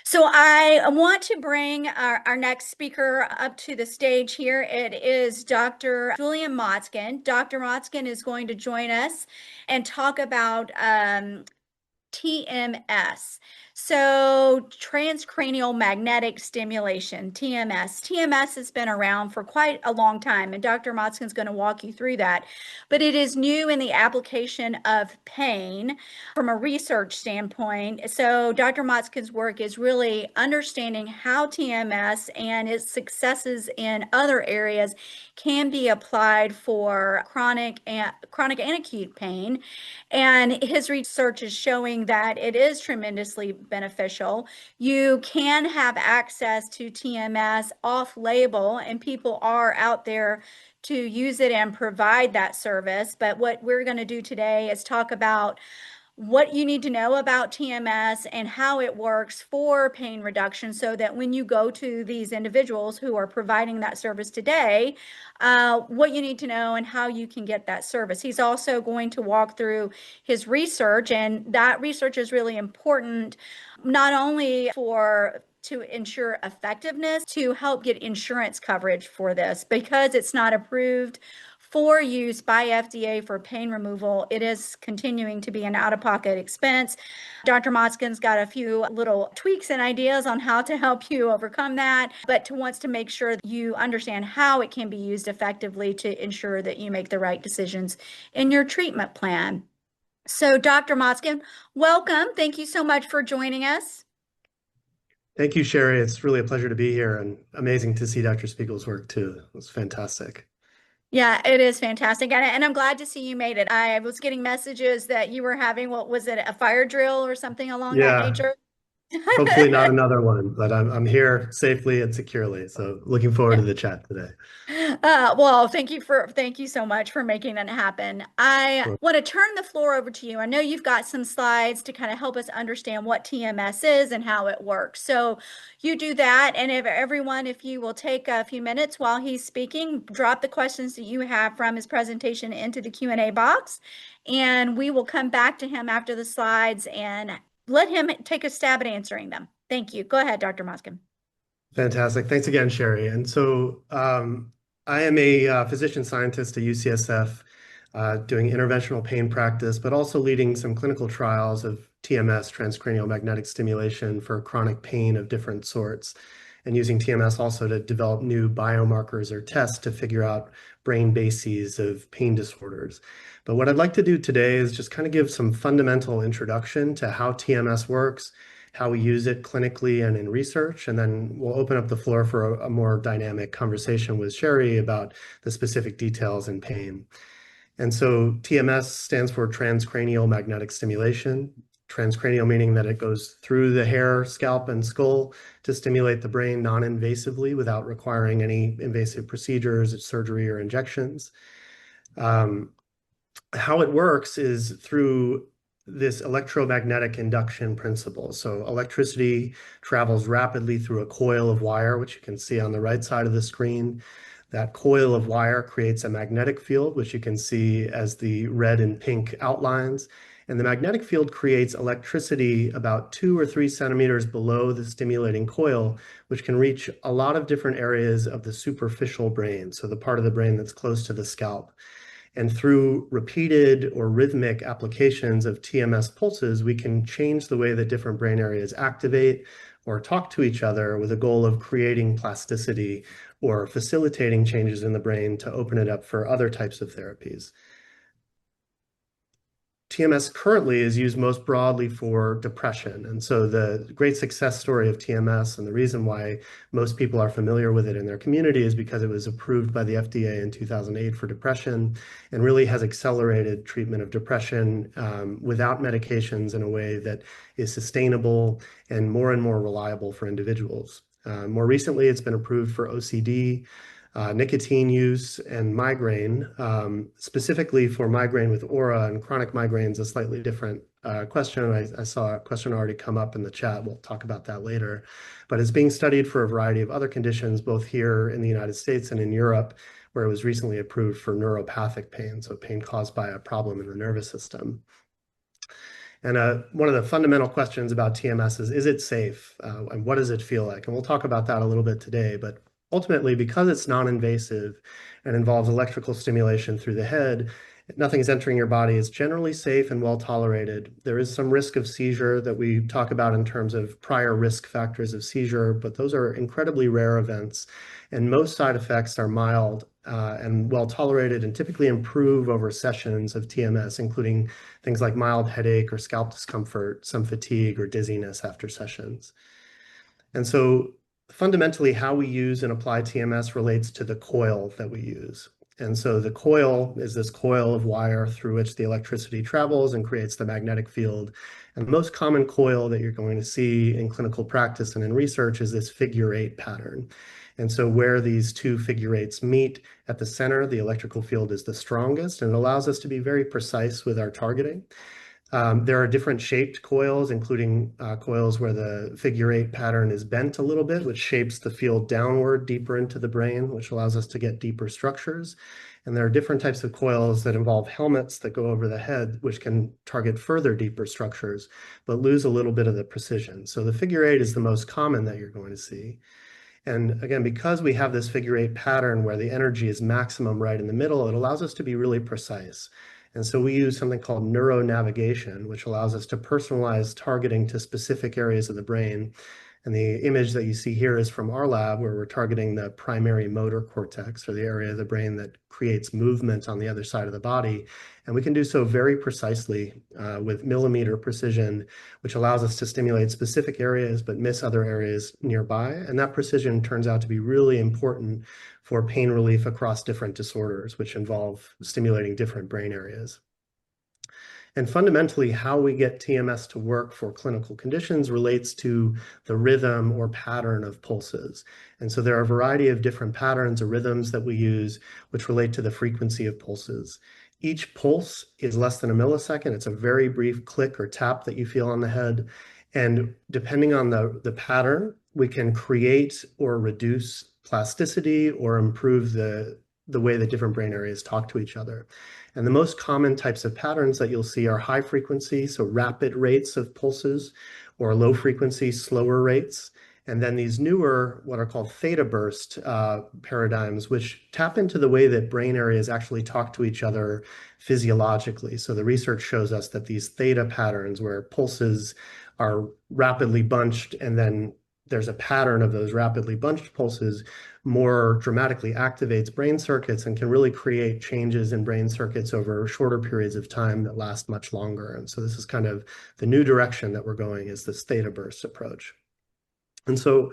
So I want to bring our next speaker up to the stage here. It is Dr. Julian Motzkin. Dr. Motzkin is going to join us and talk about TMS. So transcranial magnetic stimulation, TMS. TMS has been around for quite a long time, and Dr. Motzkin is going to walk you through that. But it is new in the application of pain from a research standpoint. So Dr. Motzkin's work is really understanding how TMS and its successes in other areas can be applied for chronic and acute pain. And his research is showing that it is tremendously beneficial. You can have access to TMS off label, and people are out there to use it and provide that service. But what we're going to do today is talk about what you need to know about TMS and how it works for pain reduction so that when you go to these individuals who are providing that service today, what you need to know and how you can get that service. He's also going to walk through his research, and that research is really important, not only to ensure effectiveness, to help get insurance coverage for this because it's not approved for use by FDA for pain removal. It is continuing to be an out-of-pocket expense. Dr. Motzkin's got a few little tweaks and ideas on how to help you overcome that, but wants to make sure that you understand how it can be used effectively to ensure that you make the right decisions in your treatment plan. So, Dr. Motzkin, welcome. Thank you so much for joining us. Thank you, Sherry. It's really a pleasure to be here and amazing to see Dr. Spiegel's work too. It was fantastic. Yeah, it is fantastic. And I'm glad to see you made it. I was getting messages that you were having, what was it, a fire drill or something along that Yeah, nature? hopefully not another one, but I'm here safely and securely. So looking forward Yeah. to the chat today. Well, thank you so much for making that happen. I Sure. want to turn the floor over to you. I know you've got some slides to kind of help us understand what TMS is and how it works. So you do that, and if you will take a few minutes while he's speaking, drop the questions that you have from his presentation into the Q&A box, and we will come back to him after the slides and let him take a stab at answering them. Thank you. Go ahead, Dr. Moskin. Fantastic. Thanks again, Sherry. And so I am a physician scientist at UCSF doing interventional pain practice, but also leading some clinical trials of TMS, transcranial magnetic stimulation for chronic pain of different sorts, and using TMS also to develop new biomarkers or tests to figure out brain bases of pain disorders. But what I'd like to do today is just kind of give some fundamental introduction to how TMS works, how we use it clinically and in research, and then we'll open up the floor for a more dynamic conversation with Sherry about the specific details in pain. And so TMS stands for transcranial magnetic stimulation. Transcranial meaning that it goes through the hair, scalp, and skull to stimulate the brain non-invasively without requiring any invasive procedures, surgery, or injections. How it works is through this electromagnetic induction principle. So electricity travels rapidly through a coil of wire, which you can see on the right side of the screen. That coil of wire creates a magnetic field, which you can see as the red and pink outlines. And the magnetic field creates electricity about 2 or 3 centimeters below the stimulating coil, which can reach a lot of different areas of the superficial brain, so the part of the brain that's close to the scalp. And through repeated or rhythmic applications of TMS pulses, we can change the way that different brain areas activate or talk to each other with a goal of creating plasticity or facilitating changes in the brain to open it up for other types of therapies. TMS currently is used most broadly for depression. And so the great success story of TMS and the reason why most people are familiar with it in their community is because it was approved by the FDA in 2008 for depression and really has accelerated treatment of depression without medications in a way that is sustainable and more reliable for individuals. More recently, it's been approved for OCD, nicotine use, and migraine, specifically for migraine with aura and chronic migraines, a slightly different question. I saw a question already come up in the chat. We'll talk about that later. But it's being studied for a variety of other conditions, both here in the United States and in Europe, where it was recently approved for neuropathic pain, so pain caused by a problem in the nervous system. And one of the fundamental questions about TMS is it safe? And what does it feel like? And we'll talk about that a little bit today. But ultimately, because it's non-invasive and involves electrical stimulation through the head, nothing's entering your body. It's generally safe and well tolerated. There is some risk of seizure that we talk about in terms of prior risk factors of seizure, but those are incredibly rare events. And most side effects are mild and well tolerated and typically improve over sessions of TMS, including things like mild headache or scalp discomfort, some fatigue or dizziness after sessions. And so fundamentally, how we use and apply TMS relates to the coil that we use. And so the coil is this coil of wire through which the electricity travels and creates the magnetic field. And the most common coil that you're going to see in clinical practice and in research is this figure eight pattern. And so where these two figure eights meet at the center, the electrical field is the strongest, and it allows us to be very precise with our targeting. There are different shaped coils, including coils where the figure eight pattern is bent a little bit, which shapes the field downward deeper into the brain, which allows us to get deeper structures. And there are different types of coils that involve helmets that go over the head, which can target further deeper structures, but lose a little bit of the precision. So the figure eight is the most common that you're going to see. And again, because we have this figure eight pattern where the energy is maximum right in the middle, it allows us to be really precise. And so we use something called neuronavigation, which allows us to personalize targeting to specific areas of the brain. And the image that you see here is from our lab, where we're targeting the primary motor cortex, or the area of the brain that creates movement on the other side of the body. And we can do so very precisely with millimeter precision, which allows us to stimulate specific areas but miss other areas nearby. And that precision turns out to be really important for pain relief across different disorders, which involve stimulating different brain areas. And fundamentally, how we get TMS to work for clinical conditions relates to the rhythm or pattern of pulses. And so there are a variety of different patterns or rhythms that we use, which relate to the frequency of pulses. Each pulse is less than a millisecond. It's a very brief click or tap that you feel on the head. And depending on the pattern, we can create or reduce plasticity or improve the way that different brain areas talk to each other. And the most common types of patterns that you'll see are high frequency, so rapid rates of pulses, or low frequency, slower rates. And then these newer, what are called theta burst paradigms, which tap into the way that brain areas actually talk to each other physiologically. So the research shows us that these theta patterns, where pulses are rapidly bunched and then there's a pattern of those rapidly bunched pulses, more dramatically activates brain circuits and can really create changes in brain circuits over shorter periods of time that last much longer. And so this is kind of the new direction that we're going, is this theta burst approach. And so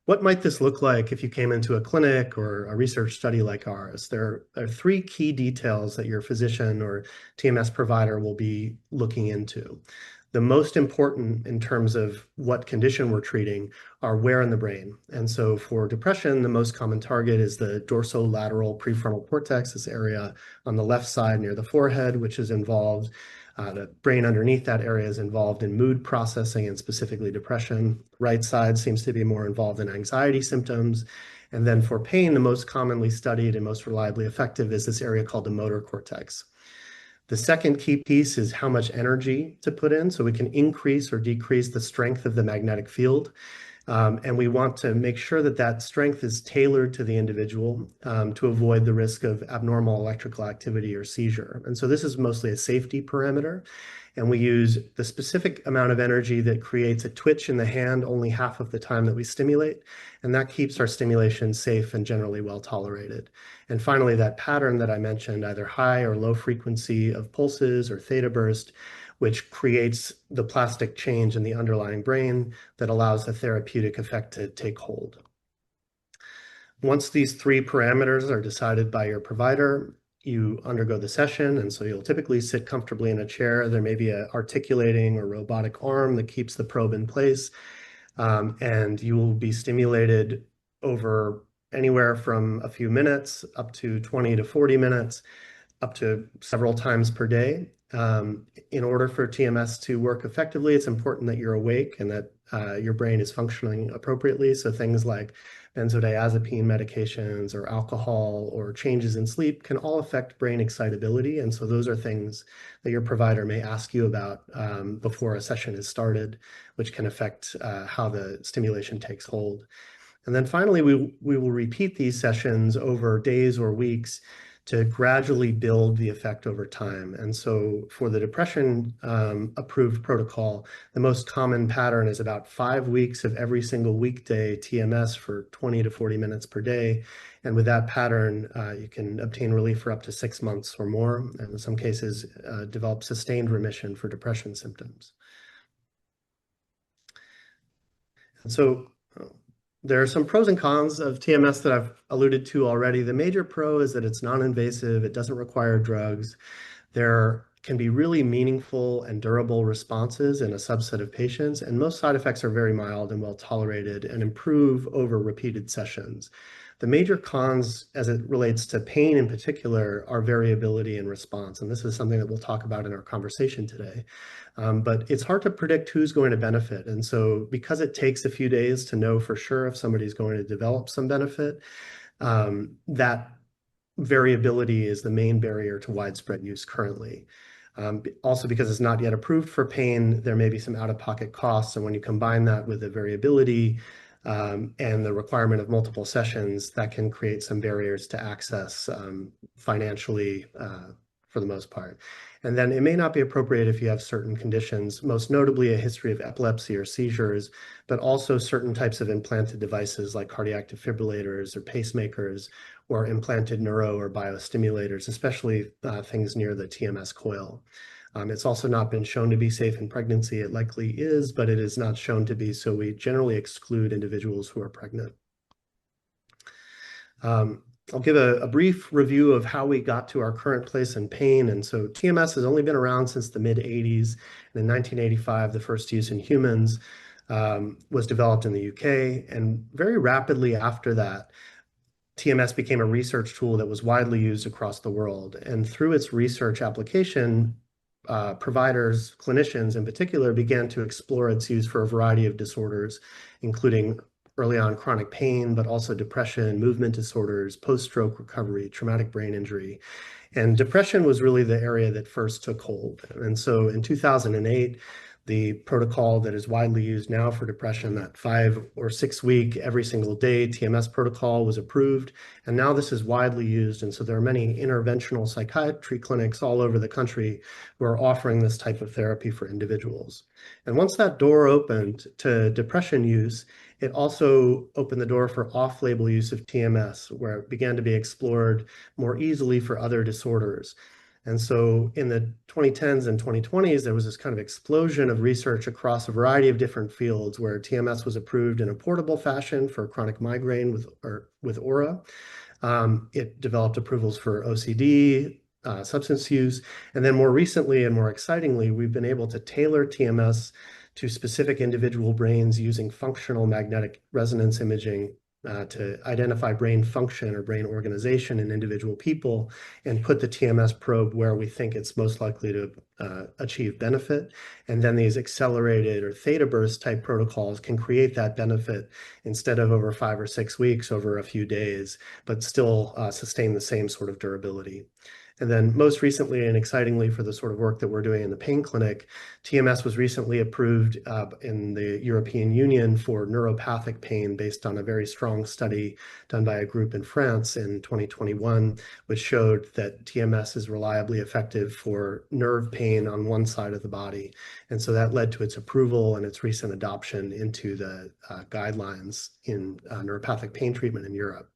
what might this look like if you came into a clinic or a research study like ours? There are three key details that your physician or TMS provider will be looking into. The most important in terms of what condition we're treating are where in the brain. And so for depression, the most common target is the dorsolateral prefrontal cortex, this area on the left side near the forehead, which is involved. The brain underneath that area is involved in mood processing and specifically depression. Right side seems to be more involved in anxiety symptoms. And then for pain, the most commonly studied and most reliably effective is this area called the motor cortex. The second key piece is how much energy to put in, so we can increase or decrease the strength of the magnetic field. And we want to make sure that that strength is tailored to the individual to avoid the risk of abnormal electrical activity or seizure. And so this is mostly a safety parameter. And we use the specific amount of energy that creates a twitch in the hand only half of the time that we stimulate. And that keeps our stimulation safe and generally well tolerated. And finally, that pattern that I mentioned, either high or low frequency of pulses or theta burst, which creates the plastic change in the underlying brain that allows the therapeutic effect to take hold. Once these three parameters are decided by your provider, you undergo the session, and so you'll typically sit comfortably in a chair. There may be an articulating or robotic arm that keeps the probe in place, and you will be stimulated over anywhere from a few minutes up to 20 to 40 minutes, up to several times per day. In order for TMS to work effectively, it's important that you're awake and that your brain is functioning appropriately. So things like benzodiazepine medications or alcohol or changes in sleep can all affect brain excitability. And so those are things that your provider may ask you about before a session is started, which can affect how the stimulation takes hold. And then finally, we will repeat these sessions over days or weeks to gradually build the effect over time. And so for the depression approved protocol, the most common pattern is about 5 weeks of every single weekday TMS for 20 to 40 minutes per day. And with that pattern, you can obtain relief for up to 6 months or more, and in some cases, develop sustained remission for depression symptoms. And so there are some pros and cons of TMS that I've alluded to already. The major pro is that it's non-invasive, it doesn't require drugs. There can be really meaningful and durable responses in a subset of patients, and most side effects are very mild and well tolerated and improve over repeated sessions. The major cons as it relates to pain in particular are variability in response, and this is something that we'll talk about in our conversation today. But it's hard to predict who's going to benefit. And so because it takes a few days to know for sure if somebody's going to develop some benefit, that variability is the main barrier to widespread use currently. Also, because it's not yet approved for pain, there may be some out-of-pocket costs. And when you combine that with the variability and the requirement of multiple sessions, that can create some barriers to access financially for the most part. And then it may not be appropriate if you have certain conditions, most notably a history of epilepsy or seizures, but also certain types of implanted devices like cardiac defibrillators or pacemakers or implanted neuro or biostimulators, especially things near the TMS coil. It's also not been shown to be safe in pregnancy. It likely is, but it is not shown to be, so we generally exclude individuals who are pregnant. I'll give a brief review of how we got to our current place in pain. And so TMS has only been around since the mid-80s. And in 1985, the first use in humans was developed in the UK. And very rapidly after that, TMS became a research tool that was widely used across the world. And through its research application, providers, clinicians in particular, began to explore its use for a variety of disorders, including early on chronic pain, but also depression, movement disorders, post-stroke recovery, traumatic brain injury. And depression was really the area that first took hold. And so in 2008, the protocol that is widely used now for depression, that 5 or 6 week, every single day TMS protocol, was approved. And now this is widely used. And so there are many interventional psychiatry clinics all over the country who are offering this type of therapy for individuals. And once that door opened to depression use, it also opened the door for off-label use of TMS, where it began to be explored more easily for other disorders. And so in the 2010s and 2020s, there was this kind of explosion of research across a variety of different fields where TMS was approved in a portable fashion for chronic migraine with Aura. It developed approvals for OCD, substance use, and then more recently and more excitingly, we've been able to tailor TMS to specific individual brains using functional magnetic resonance imaging to identify brain function or brain organization in individual people and put the TMS probe where we think it's most likely to achieve benefit. And then these accelerated or theta burst type protocols can create that benefit instead of over 5 or 6 weeks, over a few days, but still sustain the same sort of durability. And then most recently and excitingly for the sort of work that we're doing in the pain clinic, TMS was recently approved in the European Union for neuropathic pain based on a very strong study done by a group in France in 2021, which showed that TMS is reliably effective for nerve pain on one side of the body. And so that led to its approval and its recent adoption into the guidelines in neuropathic pain treatment in Europe.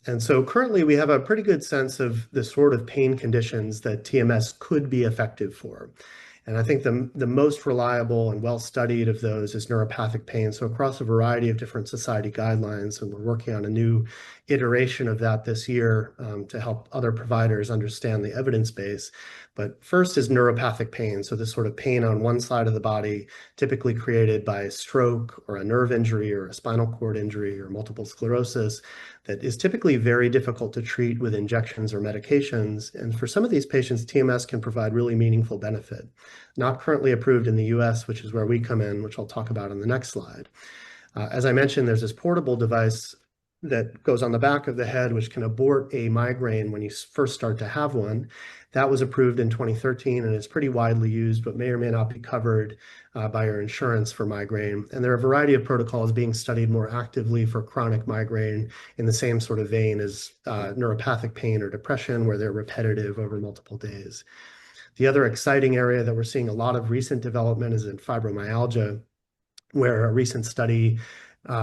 And so currently we have a pretty good sense of the sort of pain conditions that TMS could be effective for. And I think the most reliable and well-studied of those is neuropathic pain. So across a variety of different society guidelines, and we're working on a new iteration of that this year to help other providers understand the evidence base. But first is neuropathic pain. So this sort of pain on one side of the body, typically created by a stroke or a nerve injury or a spinal cord injury or multiple sclerosis, that is typically very difficult to treat with injections or medications. And for some of these patients, TMS can provide really meaningful benefit. Not currently approved in the US, which is where we come in, which I'll talk about in the next slide. As I mentioned, there's this portable device that goes on the back of the head, which can abort a migraine when you first start to have one. That was approved in 2013 and is pretty widely used, but may or may not be covered by your insurance for migraine. And there are a variety of protocols being studied more actively for chronic migraine in the same sort of vein as neuropathic pain or depression, where they're repetitive over multiple days. The other exciting area that we're seeing a lot of recent development is in fibromyalgia, where a recent study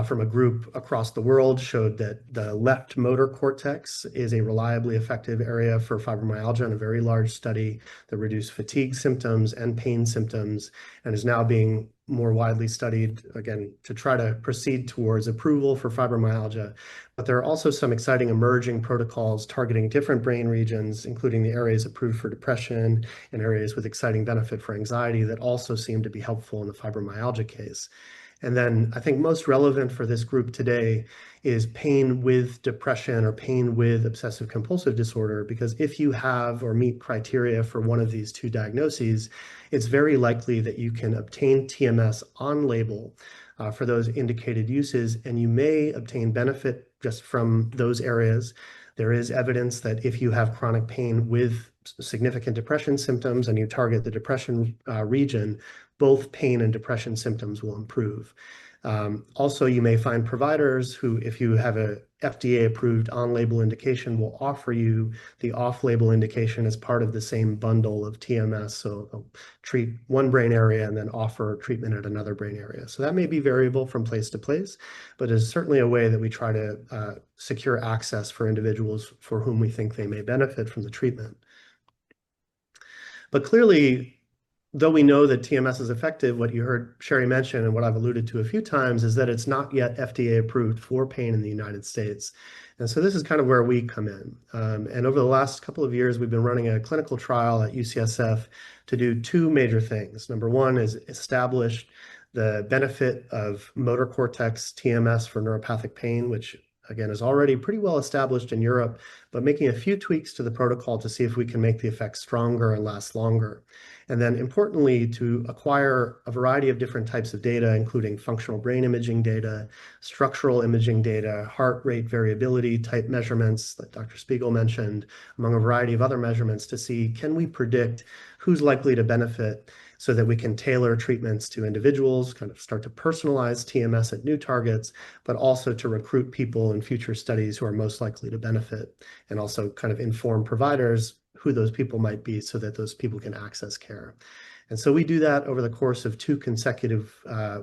from a group across the world showed that the left motor cortex is a reliably effective area for fibromyalgia in a very large study that reduced fatigue symptoms and pain symptoms, and is now being more widely studied, again, to try to proceed towards approval for fibromyalgia. But there are also some exciting emerging protocols targeting different brain regions, including the areas approved for depression and areas with exciting benefit for anxiety, that also seem to be helpful in the fibromyalgia case. And then I think most relevant for this group today is pain with depression or pain with obsessive compulsive disorder, because if you have or meet criteria for one of these two diagnoses, it's very likely that you can obtain TMS on label for those indicated uses, and you may obtain benefit just from those areas. There is evidence that if you have chronic pain with significant depression symptoms and you target the depression region, both pain and depression symptoms will improve. Also, you may find providers who, if you have a FDA-approved on-label indication, will offer you the off-label indication as part of the same bundle of TMS. So they'll treat one brain area and then offer treatment at another brain area. So that may be variable from place to place, but is certainly a way that we try to secure access for individuals for whom we think they may benefit from the treatment. But clearly, though we know that TMS is effective, what you heard Sherry mention and what I've alluded to a few times is that it's not yet FDA approved for pain in the United States. And so this is kind of where we come in. And over the last couple of years, we've been running a clinical trial at UCSF to do two major things. Number one is establish the benefit of motor cortex TMS for neuropathic pain, which again is already pretty well established in Europe, but making a few tweaks to the protocol to see if we can make the effects stronger and last longer. And then importantly, to acquire a variety of different types of data, including functional brain imaging data, structural imaging data, heart rate variability type measurements that Dr. Spiegel mentioned, among a variety of other measurements, to see, can we predict who's likely to benefit so that we can tailor treatments to individuals, kind of start to personalize TMS at new targets, but also to recruit people in future studies who are most likely to benefit, and also kind of inform providers who those people might be so that those people can access care. And so we do that over the course of 2 consecutive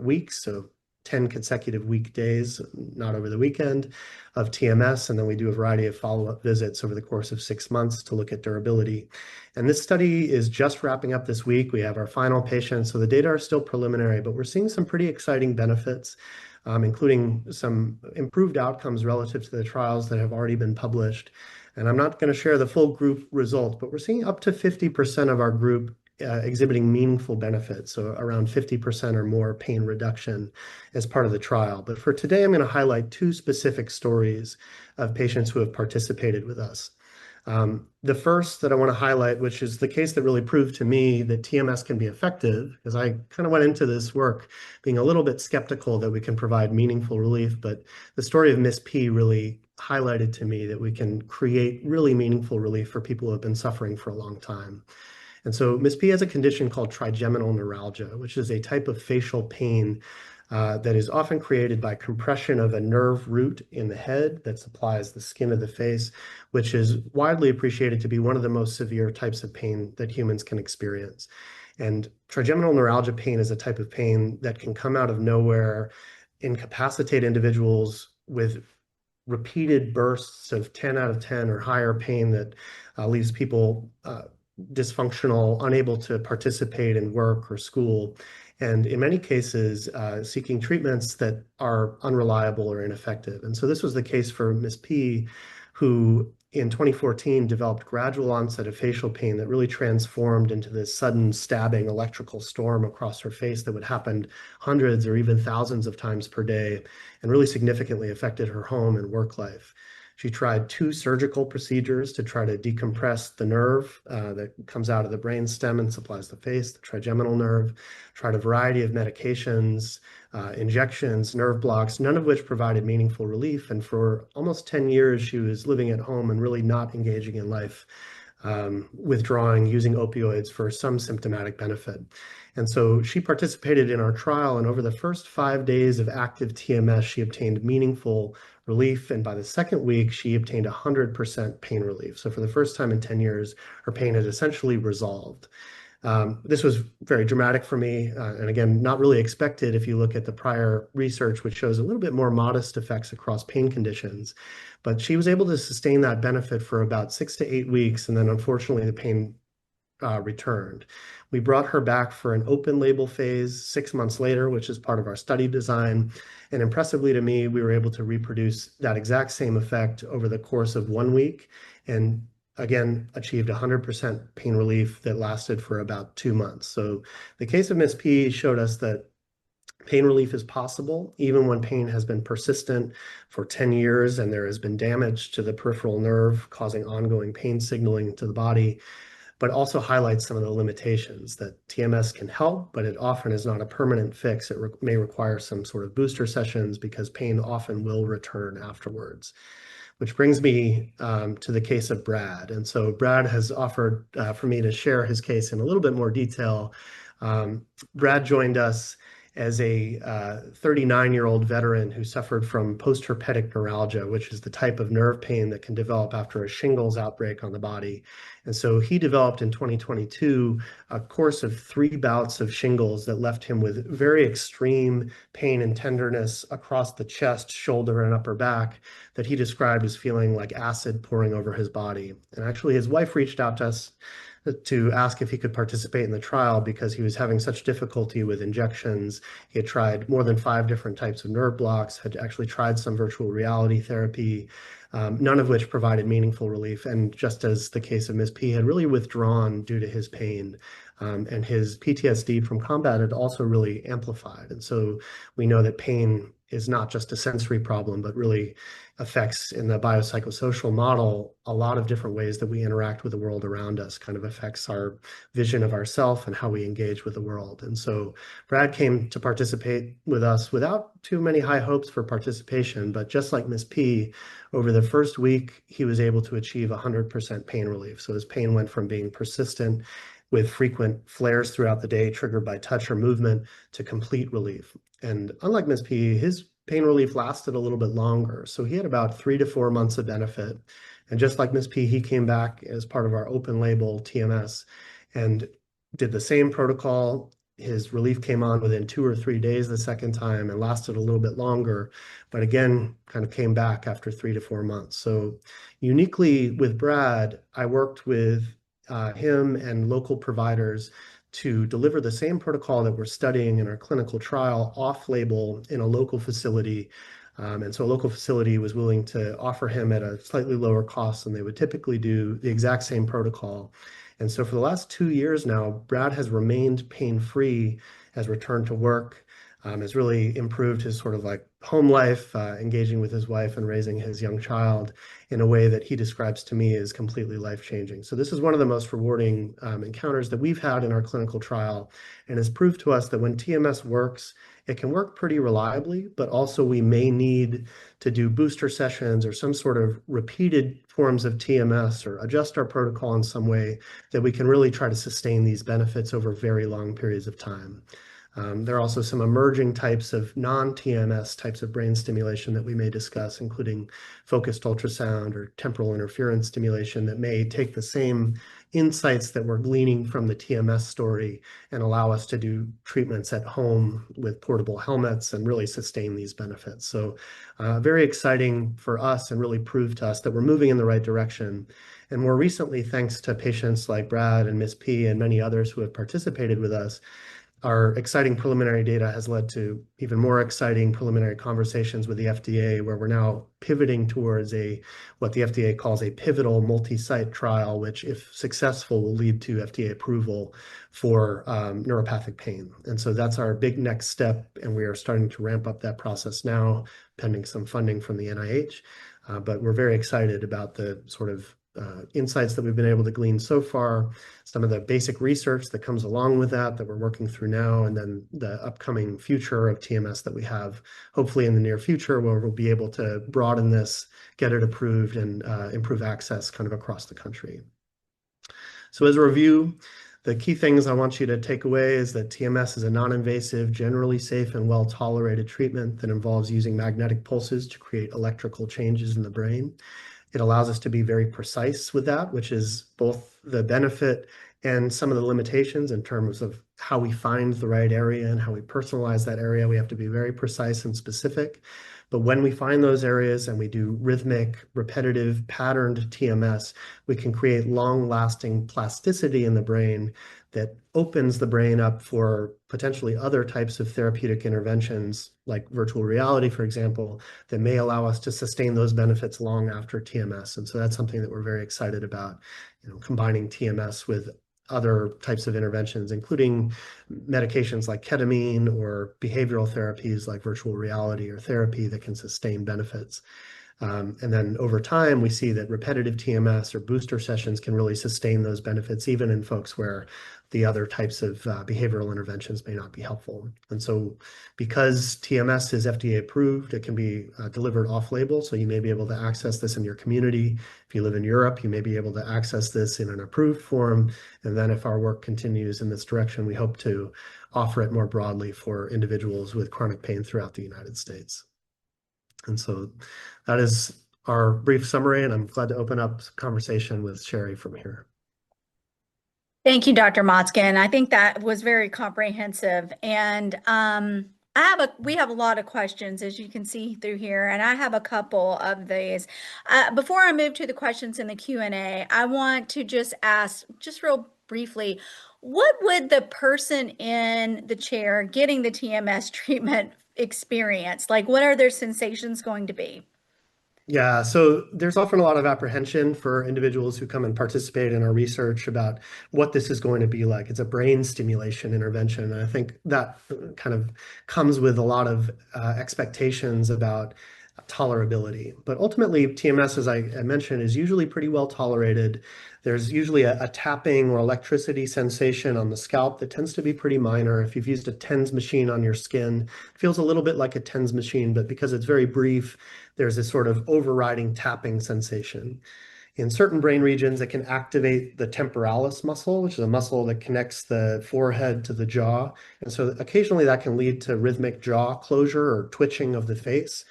weeks, so 10 consecutive weekdays, not over the weekend, of TMS, and then we do a variety of follow-up visits over the course of 6 months to look at durability. And this study is just wrapping up this week. We have our final patient, so the data are still preliminary, but we're seeing some pretty exciting benefits, including some improved outcomes relative to the trials that have already been published. And I'm not going to share the full group results, but we're seeing up to 50% of our group exhibiting meaningful benefits, so around 50% or more pain reduction as part of the trial. But for today, I'm going to highlight 2 specific stories of patients who have participated with us. The first that I want to highlight, which is the case that really proved to me that TMS can be effective, because I kind of went into this work being a little bit skeptical that we can provide meaningful relief, but the story of Miss P really highlighted to me that we can create really meaningful relief for people who have been suffering for a long time. And so Miss P has a condition called trigeminal neuralgia, which is a type of facial pain that is often created by compression of a nerve root in the head that supplies the skin of the face, which is widely appreciated to be one of the most severe types of pain that humans can experience. And trigeminal neuralgia pain is a type of pain that can come out of nowhere, incapacitate individuals with repeated bursts of 10 out of 10 or higher pain that leaves people dysfunctional, unable to participate in work or school, and in many cases seeking treatments that are unreliable or ineffective. And so this was the case for Miss P, who in 2014 developed gradual onset of facial pain that really transformed into this sudden stabbing electrical storm across her face that would happen hundreds or even thousands of times per day and really significantly affected her home and work life. She tried 2 surgical procedures to try to decompress the nerve that comes out of the brain stem and supplies the face, the trigeminal nerve, tried a variety of medications, injections, nerve blocks, none of which provided meaningful relief. And for almost 10 years, she was living at home and really not engaging in life, withdrawing, using opioids for some symptomatic benefit. And so she participated in our trial, and over the first 5 days of active TMS, she obtained meaningful relief. And by the second week, she obtained 100% pain relief. So for the first time in 10 years, her pain had essentially resolved. This was very dramatic for me, and again, not really expected if you look at the prior research, which shows a little bit more modest effects across pain conditions. But she was able to sustain that benefit for about 6 to 8 weeks, and then unfortunately the pain returned. We brought her back for an open label phase 6 months later, which is part of our study design. And impressively to me, we were able to reproduce that exact same effect over the course of 1 week, and again, achieved 100% pain relief that lasted for about 2 months. So the case of Miss P showed us that pain relief is possible, even when pain has been persistent for 10 years and there has been damage to the peripheral nerve, causing ongoing pain signaling to the body, but also highlights some of the limitations that TMS can help, but it often is not a permanent fix. It may require some sort of booster sessions because pain often will return afterwards. Which brings me to the case of Brad. And so Brad has offered for me to share his case in a little bit more detail. Brad joined us as a 39-year-old veteran who suffered from postherpetic neuralgia, which is the type of nerve pain that can develop after a shingles outbreak on the body. And so he developed in 2022 a course of 3 bouts of shingles that left him with very extreme pain and tenderness across the chest, shoulder, and upper back that he described as feeling like acid pouring over his body. And actually, his wife reached out to us to ask if he could participate in the trial because he was having such difficulty with injections. He had tried more than 5 different types of nerve blocks, had actually tried some virtual reality therapy, none of which provided meaningful relief. And just as the case of Ms. P, had really withdrawn due to his pain. And his PTSD from combat had also really amplified. And so we know that pain is not just a sensory problem, but really affects in the biopsychosocial model a lot of different ways that we interact with the world around us, kind of affects our vision of ourself and how we engage with the world. And so Brad came to participate with us without too many high hopes for participation, but just like Ms. P, over the first week, he was able to achieve 100% pain relief. So his pain went from being persistent with frequent flares throughout the day triggered by touch or movement to complete relief. And unlike Ms. P, his pain relief lasted a little bit longer. So he had about 3 to 4 months of benefit. And just like Ms. P, he came back as part of our open label TMS and did the same protocol. His relief came on within 2 or 3 days the second time and lasted a little bit longer, but again, kind of came back after 3 to 4 months. So uniquely with Brad, I worked with him and local providers to deliver the same protocol that we're studying in our clinical trial off-label in a local facility. And so a local facility was willing to offer him at a slightly lower cost than they would typically do the exact same protocol. And so for the last 2 years now, Brad has remained pain-free, has returned to work, has really improved his sort of like home life, engaging with his wife and raising his young child in a way that he describes to me as completely life-changing. So this is one of the most rewarding encounters that we've had in our clinical trial, and has proved to us that when TMS works, it can work pretty reliably, but also we may need to do booster sessions or some sort of repeated forms of TMS or adjust our protocol in some way that we can really try to sustain these benefits over very long periods of time. There are also some emerging types of non-TMS types of brain stimulation that we may discuss, including focused ultrasound or temporal interference stimulation that may take the same insights that we're gleaning from the TMS story and allow us to do treatments at home with portable helmets and really sustain these benefits. So very exciting for us and really prove to us that we're moving in the right direction. And more recently, thanks to patients like Brad and Ms. P and many others who have participated with us, our exciting preliminary data has led to even more exciting preliminary conversations with the FDA, where we're now pivoting towards what the FDA calls a pivotal multi-site trial, which, if successful, will lead to FDA approval for neuropathic pain. And so that's our big next step, and we are starting to ramp up that process now, pending some funding from the NIH. But we're very excited about the sort of insights that we've been able to glean so far, some of the basic research that comes along with that we're working through now, and then the upcoming future of TMS that we have, hopefully in the near future, where we'll be able to broaden this, get it approved, and improve access kind of across the country. So as a review, the key things I want you to take away is that TMS is a non-invasive, generally safe and well-tolerated treatment that involves using magnetic pulses to create electrical changes in the brain. It allows us to be very precise with that, which is both the benefit and some of the limitations in terms of how we find the right area and how we personalize that area. We have to be very precise and specific. But when we find those areas and we do rhythmic, repetitive, patterned TMS, we can create long-lasting plasticity in the brain that opens the brain up for potentially other types of therapeutic interventions, like virtual reality, for example, that may allow us to sustain those benefits long after TMS. And so that's something that we're very excited about, combining TMS with other types of interventions, including medications like ketamine or behavioral therapies like virtual reality or therapy that can sustain benefits. And then over time, we see that repetitive TMS or booster sessions can really sustain those benefits, even in folks where the other types of behavioral interventions may not be helpful. And so because TMS is FDA approved, it can be delivered off-label. So you may be able to access this in your community. If you live in Europe, you may be able to access this in an approved form. And then if our work continues in this direction, we hope to offer it more broadly for individuals with chronic pain throughout the United States. And so that is our brief summary, and I'm glad to open up conversation with Sherry from here. Thank you, Dr. Motzkin. I think that was very comprehensive. And we have a lot of questions, as you can see through here, and I have a couple of these. Before I move to the questions in the Q&A, I want to just ask, just real briefly, what would the person in the chair getting the TMS treatment experience? Like, what are their sensations going to be? Yeah, so there's often a lot of apprehension for individuals who come and participate in our research about what this is going to be like. It's a brain stimulation intervention. And I think that kind of comes with a lot of expectations about tolerability. But ultimately, TMS, as I mentioned, is usually pretty well tolerated. There's usually a tapping or electricity sensation on the scalp that tends to be pretty minor. If you've used a TENS machine on your skin, it feels a little bit like a TENS machine, but because it's very brief, there's this sort of overriding tapping sensation. In certain brain regions, it can activate the temporalis muscle, which is a muscle that connects the forehead to the jaw. And so occasionally that can lead to rhythmic jaw closure or twitching of the face.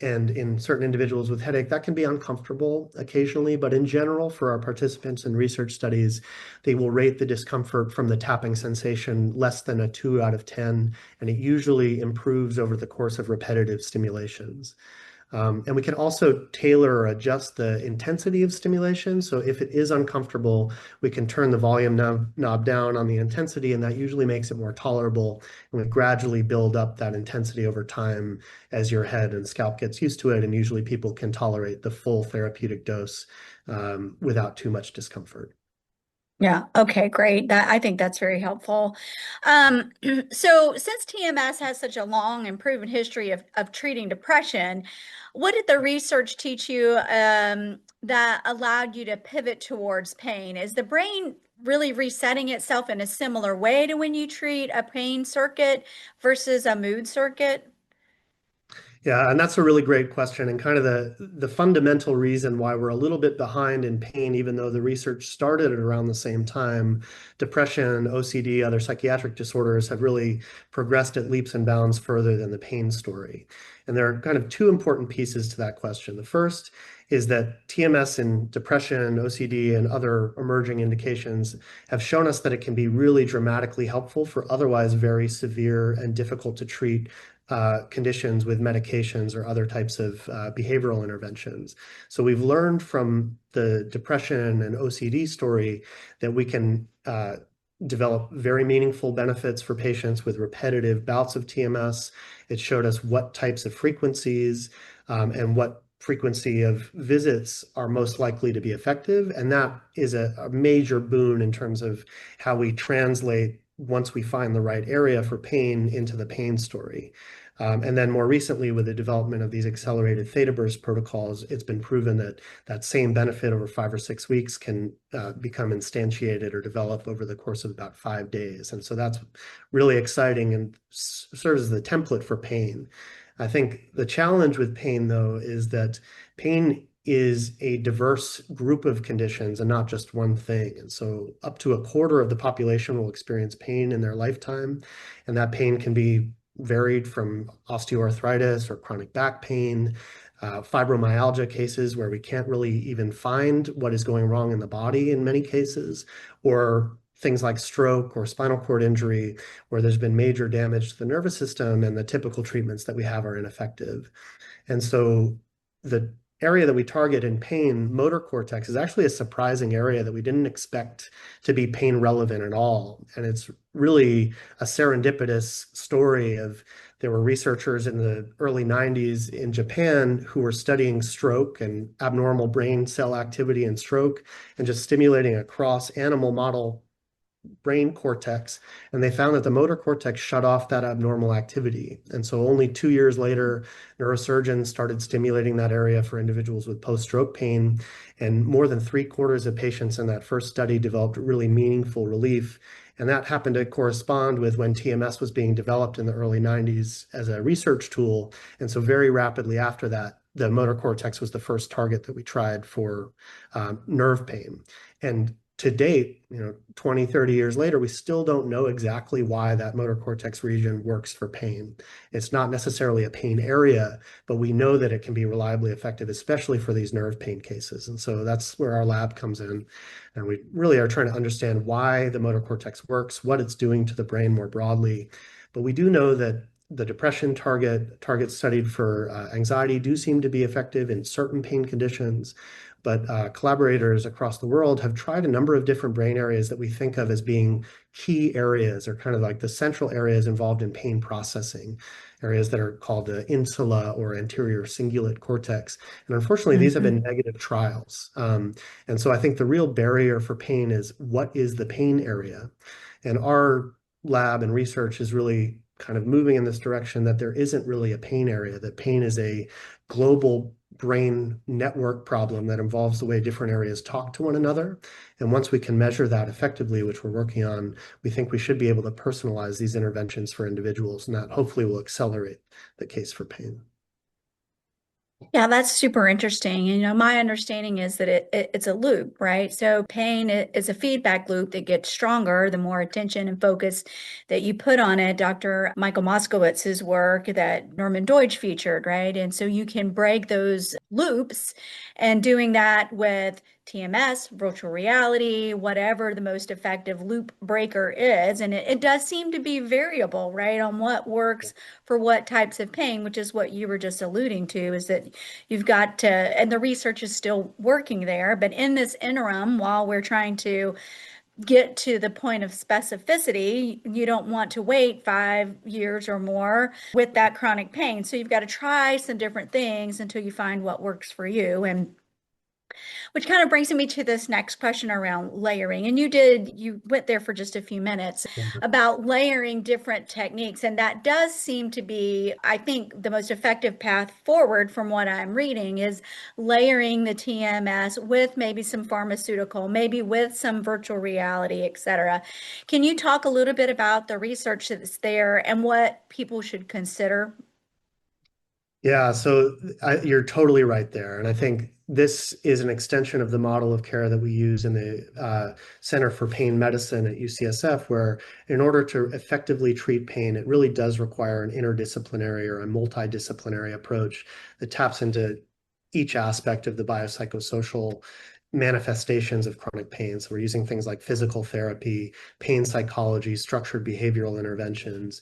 And in certain individuals with headache, that can be uncomfortable occasionally, but in general, for our participants in research studies, they will rate the discomfort from the tapping sensation less than a 2 out of 10, and it usually improves over the course of repetitive stimulations. And we can also tailor or adjust the intensity of stimulation. So if it is uncomfortable, we can turn the volume knob down on the intensity, and that usually makes it more tolerable. And we gradually build up that intensity over time as your head and scalp gets used to it. And usually people can tolerate the full therapeutic dose without too much discomfort. Yeah. Okay, great. I think that's very helpful. So since TMS has such a long and proven history of treating depression, what did the research teach you that allowed you to pivot towards pain? Is the brain really resetting itself in a similar way to when you treat a pain circuit versus a mood circuit? Yeah, and that's a really great question, and kind of the fundamental reason why we're a little bit behind in pain, even though the research started at around the same time. Depression, OCD, other psychiatric disorders have really progressed at leaps and bounds further than the pain story. And there are kind of two important pieces to that question. The first is that TMS in depression, OCD, and other emerging indications have shown us that it can be really dramatically helpful for otherwise very severe and difficult to treat conditions with medications or other types of behavioral interventions. So we've learned from the depression and OCD story that we can develop very meaningful benefits for patients with repetitive bouts of TMS. It showed us what types of frequencies and what frequency of visits are most likely to be effective. And that is a major boon in terms of how we translate, once we find the right area for pain, into the pain story. And then more recently, with the development of these accelerated theta burst protocols, it's been proven that that same benefit over 5 or 6 weeks can become instantiated or develop over the course of about 5 days. And so that's really exciting and serves as the template for pain. I think the challenge with pain, though, is that pain is a diverse group of conditions and not just one thing. And so up to a quarter of the population will experience pain in their lifetime, and that pain can be varied from osteoarthritis or chronic back pain, fibromyalgia cases where we can't really even find what is going wrong in the body in many cases, or things like stroke or spinal cord injury, where there's been major damage to the nervous system and the typical treatments that we have are ineffective. And so the area that we target in pain, motor cortex, is actually a surprising area that we didn't expect to be pain relevant at all. And it's really a serendipitous story of, there were researchers in the early 90s in Japan who were studying stroke and abnormal brain cell activity in stroke and just stimulating across animal model brain cortex, and they found that the motor cortex shut off that abnormal activity. And so only 2 years later, neurosurgeons started stimulating that area for individuals with post-stroke pain, and more than 3/4 of patients in that first study developed really meaningful relief. And that happened to correspond with when TMS was being developed in the early 90s as a research tool. And so very rapidly after that, the motor cortex was the first target that we tried for nerve pain. And to date, 20, 30 years later, we still don't know exactly why that motor cortex region works for pain. It's not necessarily a pain area, but we know that it can be reliably effective, especially for these nerve pain cases. And so that's where our lab comes in. And we really are trying to understand why the motor cortex works, what it's doing to the brain more broadly. But we do know that the depression targets studied for anxiety do seem to be effective in certain pain conditions. But collaborators across the world have tried a number of different brain areas that we think of as being key areas, or kind of like the central areas involved in pain processing, areas that are called the insula or anterior cingulate cortex. And unfortunately, these have been negative trials. And so I think the real barrier for pain is, what is the pain area? And our lab and research is really kind of moving in this direction, that there isn't really a pain area, that pain is a global brain network problem that involves the way different areas talk to one another. And once we can measure that effectively, which we're working on, we think we should be able to personalize these interventions for individuals, and that hopefully will accelerate the case for pain. Yeah, that's super interesting. My understanding is that it's a loop, right? So pain is a feedback loop that gets stronger the more attention and focus that you put on it. Dr. Michael Moskowitz's work that Norman Deutsch featured, right? And so you can break those loops, and doing that with TMS, virtual reality, whatever the most effective loop breaker is. And it does seem to be variable, right, on what works for what types of pain, which is what you were just alluding to, is that you've got to, and the research is still working there, but in this interim, while we're trying to get to the point of specificity, you don't want to wait 5 years or more with that chronic pain. So you've got to try some different things until you find what works for you. And which kind of brings me to this next question around layering. And you went there for just a few minutes about layering different techniques. And that does seem to be, I think, the most effective path forward from what I'm reading, is layering the TMS with maybe some pharmaceutical, maybe with some virtual reality, et cetera. Can you talk a little bit about the research that's there and what people should consider? Yeah, so you're totally right there. And I think this is an extension of the model of care that we use in the Center for Pain Medicine at UCSF, where in order to effectively treat pain, it really does require an interdisciplinary or a multidisciplinary approach that taps into each aspect of the biopsychosocial manifestations of chronic pain. So we're using things like physical therapy, pain psychology, structured behavioral interventions,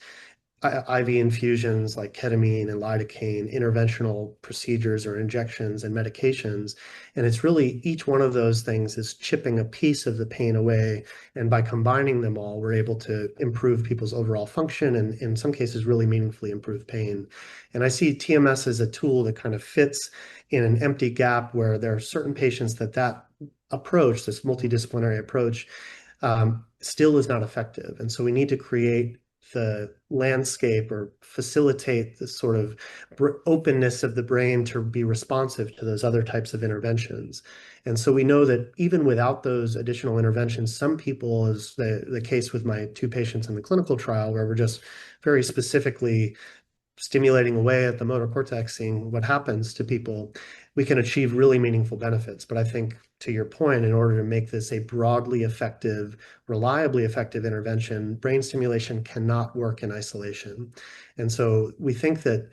IV infusions like ketamine and lidocaine, interventional procedures or injections and medications. And it's really each one of those things is chipping a piece of the pain away. And by combining them all, we're able to improve people's overall function and in some cases really meaningfully improve pain. And I see TMS as a tool that kind of fits in an empty gap where there are certain patients that approach, this multidisciplinary approach, still is not effective. And so we need to create the landscape or facilitate the sort of openness of the brain to be responsive to those other types of interventions. And so we know that even without those additional interventions, some people, as the case with my two patients in the clinical trial, where we're just very specifically stimulating away at the motor cortex, seeing what happens to people, we can achieve really meaningful benefits. But I think, to your point, in order to make this a broadly effective, reliably effective intervention, brain stimulation cannot work in isolation. And so we think that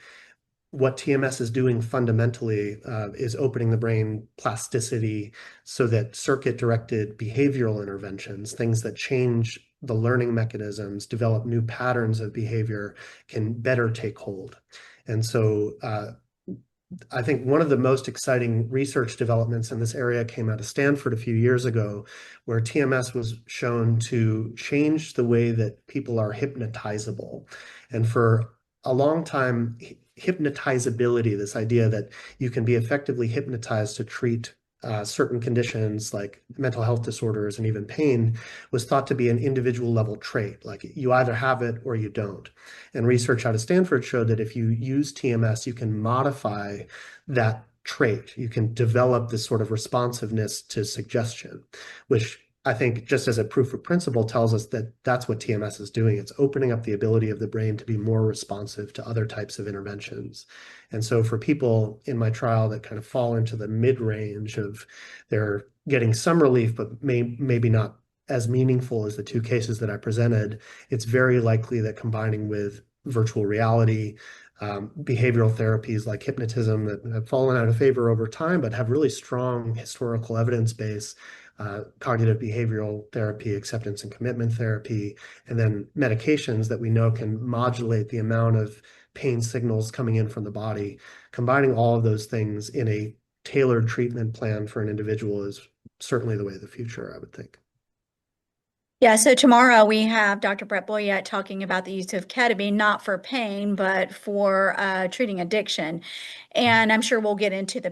what TMS is doing fundamentally is opening the brain plasticity so that circuit-directed behavioral interventions, things that change the learning mechanisms, develop new patterns of behavior, can better take hold. And so I think one of the most exciting research developments in this area came out of Stanford a few years ago, where TMS was shown to change the way that people are hypnotizable. And for a long time, hypnotizability, this idea that you can be effectively hypnotized to treat certain conditions like mental health disorders and even pain, was thought to be an individual level trait. Like you either have it or you don't. And research out of Stanford showed that if you use TMS, you can modify that trait. You can develop this sort of responsiveness to suggestion, which I think just as a proof of principle tells us that that's what TMS is doing. It's opening up the ability of the brain to be more responsive to other types of interventions. And so for people in my trial that kind of fall into the mid-range of they're getting some relief, but maybe not as meaningful as the two cases that I presented, it's very likely that combining with virtual reality, behavioral therapies like hypnotism that have fallen out of favor over time, but have really strong historical evidence base, cognitive behavioral therapy, acceptance and commitment therapy, and then medications that we know can modulate the amount of pain signals coming in from the body. Combining all of those things in a tailored treatment plan for an individual is certainly the way of the future, I would think. Yeah, so tomorrow we have Dr. Brett Boyette talking about the use of ketamine, not for pain, but for treating addiction. And I'm sure we'll get into the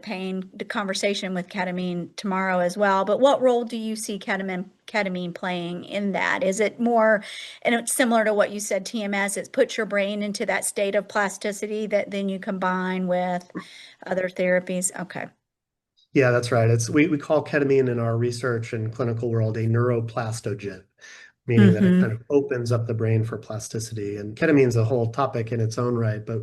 conversation with ketamine tomorrow as well. But what role do you see ketamine playing in that? Is it more, and it's similar to what you said, TMS, it's put your brain into that state of plasticity that then you combine with other therapies? Okay. Yeah, that's right. We call ketamine in our research and clinical world a neuroplastogen, meaning that it kind Mm-hmm. of opens up the brain for plasticity. And ketamine's a whole topic in its own right, but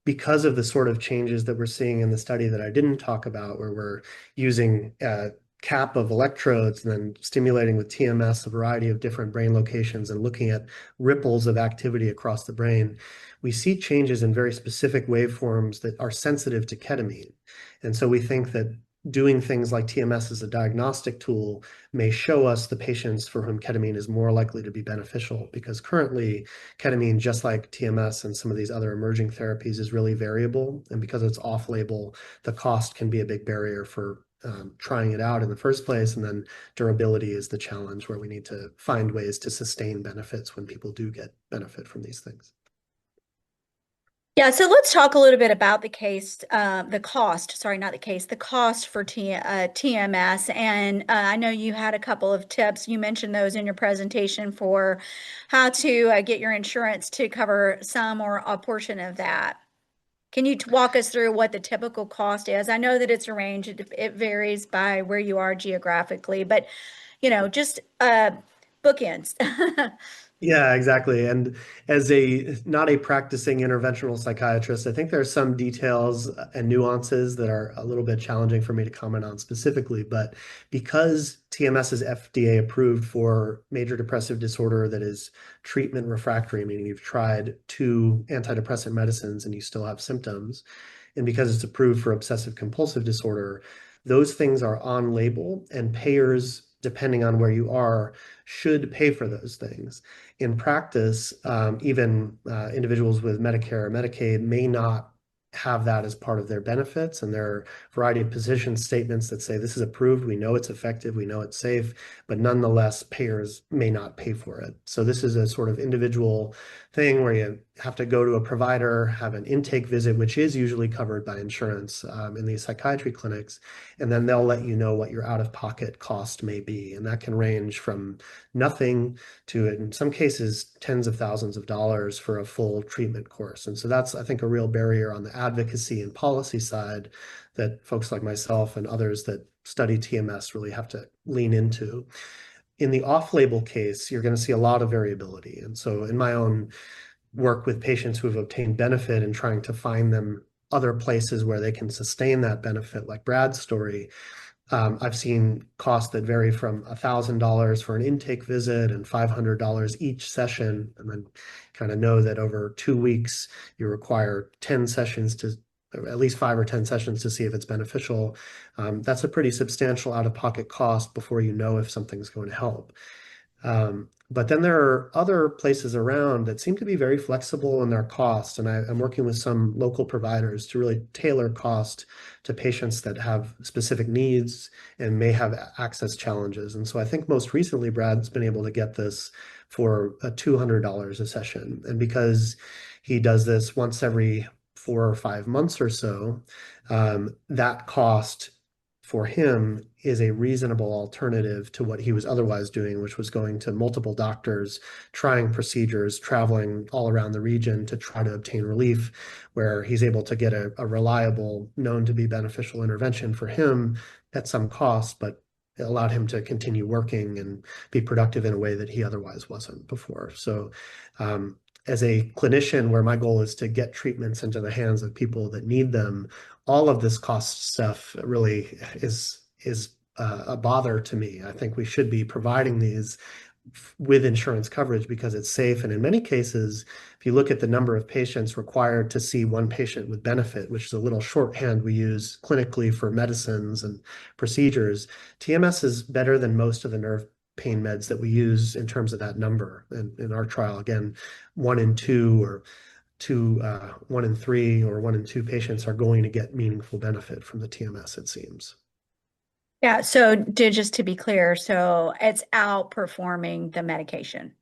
because of the sort of changes that we're seeing in the study that I didn't talk about, where we're using a cap of electrodes and then stimulating with TMS a variety of different brain locations and looking at ripples of activity across the brain, we see changes in very specific waveforms that are sensitive to ketamine. And so we think that doing things like TMS as a diagnostic tool may show us the patients for whom ketamine is more likely to be beneficial, because currently ketamine, just like TMS and some of these other emerging therapies, is really variable. And because it's off-label, the cost can be a big barrier for trying it out in the first place. And then durability is the challenge, where we need to find ways to sustain benefits when people do get benefit from these things. Yeah, so let's talk a little bit about the cost, sorry, not the case, the cost for TMS. And I know you had a couple of tips. You mentioned those in your presentation for how to get your insurance to cover some or a portion of that. Can you walk us through what the typical cost is? I know that it's a range, it varies by where you are geographically, but just bookends. Yeah, exactly. And as a not a practicing interventional psychiatrist, I think there are some details and nuances that are a little bit challenging for me to comment on specifically. But because TMS is FDA approved for major depressive disorder that is treatment refractory, meaning you've tried two antidepressant medicines and you still have symptoms, and because it's approved for obsessive compulsive disorder, those things are on label, and payers depending on where you are, should pay for those things. In practice, even individuals with Medicare or Medicaid may not have that as part of their benefits, and there are a variety of position statements that say this is approved, we know it's effective, we know it's safe, but nonetheless, payers may not pay for it. So this is a sort of individual thing where you have to go to a provider, have an intake visit, which is usually covered by insurance in these psychiatry clinics, and then they'll let you know what your out-of-pocket cost may be. And that can range from nothing to, in some cases, tens of thousands of dollars for a full treatment course. And so that's, I think, a real barrier on the advocacy and policy side that folks like myself and others that study TMS really have to lean into. In the off-label case, you're going to see a lot of variability. And so in my own work with patients who have obtained benefit and trying to find them other places where they can sustain that benefit, like Brad's story, I've seen costs that vary from $1,000 for an intake visit and $500 each session, and then kind of know that over 2 weeks, you require 10 sessions to, at least 5 or 10 sessions to see if it's beneficial. That's a pretty substantial out-of-pocket cost before you know if something's going to help. But then there are other places around that seem to be very flexible in their cost. And I'm working with some local providers to really tailor cost to patients that have specific needs and may have access challenges. And so I think most recently, Brad's been able to get this for $200 a session. And because he does this once every 4 or 5 months or so, that cost for him is a reasonable alternative to what he was otherwise doing, which was going to multiple doctors, trying procedures, traveling all around the region to try to obtain relief, where he's able to get a reliable, known to be beneficial intervention for him at some cost, but it allowed him to continue working and be productive in a way that he otherwise wasn't before. So as a clinician, where my goal is to get treatments into the hands of people that need them, all of this cost stuff really is a bother to me. I think we should be providing these with insurance coverage because it's safe. And in many cases, if you look at the number of patients required to see one patient with benefit, which is a little shorthand we use clinically for medicines and procedures, TMS is better than most of the nerve pain meds that we use in terms of that number. And in our trial, again, 1 in 2 or 1 in 3 or 1 in 2 patients are going to get meaningful benefit from the TMS, it seems. Yeah, so just to be clear, so it's outperforming the medication.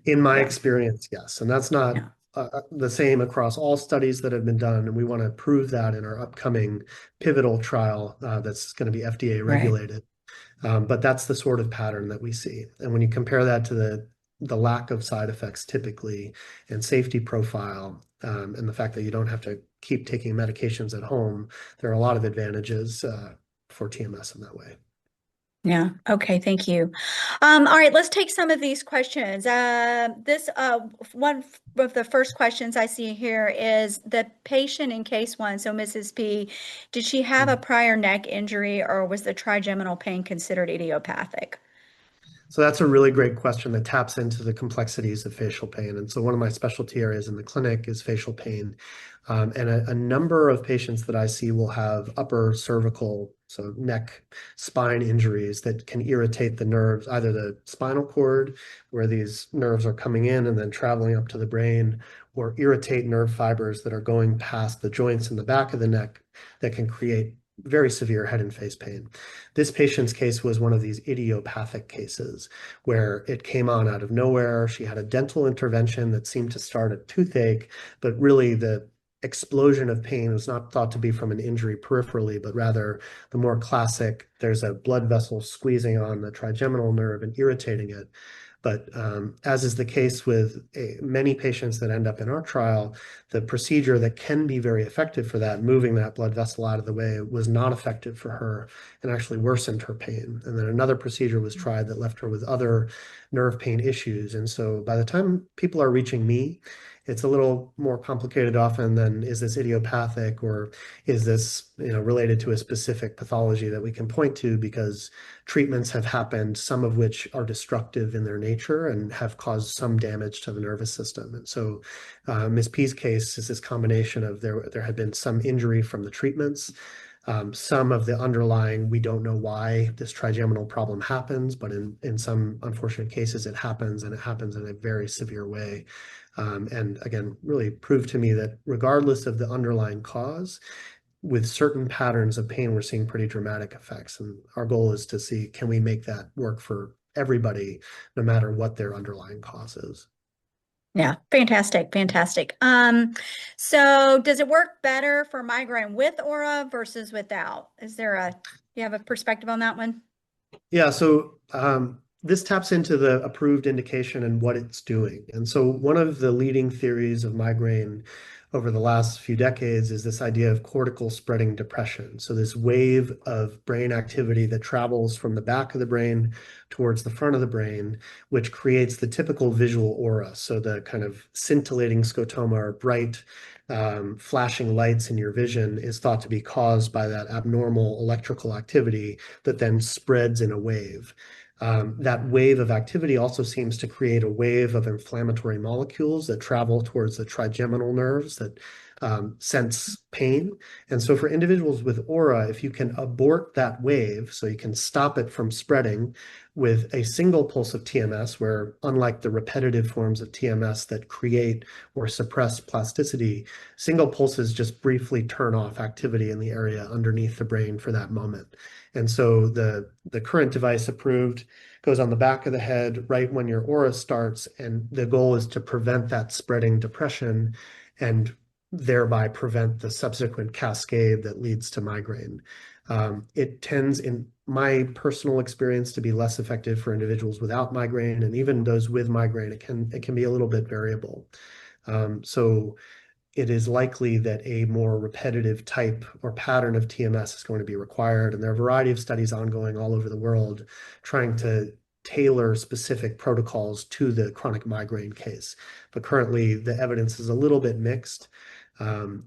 In my Yeah, experience, yes. And that's not yeah, the same across all studies that have been done. And we want to prove that in our upcoming pivotal trial that's going to be FDA right. regulated. But that's the sort of pattern that we see. And when you compare that to the lack of side effects typically and safety profile, and the fact that you don't have to keep taking medications at home, there are a lot of advantages for TMS in that way. Yeah. Okay. Thank you. All right. Let's take some of these questions. This one of the first questions I see here is the patient in case one. So Mrs. P, did she have a prior neck injury or was the trigeminal pain considered idiopathic? So that's a really great question that taps into the complexities of facial pain. And so one of my specialty areas in the clinic is facial pain. And a number of patients that I see will have upper cervical, so neck, spine injuries that can irritate the nerves, either the spinal cord, where these nerves are coming in and then traveling up to the brain, or irritate nerve fibers that are going past the joints in the back of the neck that can create very severe head and face pain. This patient's case was one of these idiopathic cases where it came on out of nowhere. She had a dental intervention that seemed to start a toothache, but really the explosion of pain was not thought to be from an injury peripherally, but rather the more classic, there's a blood vessel squeezing on the trigeminal nerve and irritating it. But as is the case with many patients that end up in our trial, the procedure that can be very effective for that, moving that blood vessel out of the way, was not effective for her and actually worsened her pain. And then another procedure was tried that left her with other nerve pain issues. And so by the time people are reaching me, it's a little more complicated often than is this idiopathic or is this related to a specific pathology that we can point to, because treatments have happened, some of which are destructive in their nature and have caused some damage to the nervous system. And so Ms. P's case is this combination of there had been some injury from the treatments, Some of the underlying, we don't know why this trigeminal problem happens, but in some unfortunate cases, it happens, and it happens in a very severe way. And again, really proved to me that regardless of the underlying cause, with certain patterns of pain, we're seeing pretty dramatic effects. And our goal is to see, can we make that work for everybody, no matter what their underlying cause is? Yeah, fantastic, fantastic. So does it work better for migraine with aura versus without? You have a perspective on that one? Yeah, so this taps into the approved indication and what it's doing. And so one of the leading theories of migraine over the last few decades is this idea of cortical spreading depression. So this wave of brain activity that travels from the back of the brain towards the front of the brain, which creates the typical visual aura. So the kind of scintillating scotoma or bright flashing lights in your vision is thought to be caused by that abnormal electrical activity that then spreads in a wave. That wave of activity also seems to create a wave of inflammatory molecules that travel towards the trigeminal nerves that sense pain. And so for individuals with aura, if you can abort that wave, so you can stop it from spreading with a single pulse of TMS, where unlike the repetitive forms of TMS that create or suppress plasticity, single pulses just briefly turn off activity in the area underneath the brain for that moment. And so the current device approved goes on the back of the head right when your aura starts, and the goal is to prevent that spreading depression and thereby prevent the subsequent cascade that leads to migraine. It tends, in my personal experience, to be less effective for individuals without migraine, and even those with migraine, it can be a little bit variable. So it is likely that a more repetitive type or pattern of TMS is going to be required. And there are a variety of studies ongoing all over the world trying to tailor specific protocols to the chronic migraine case. But currently, the evidence is a little bit mixed.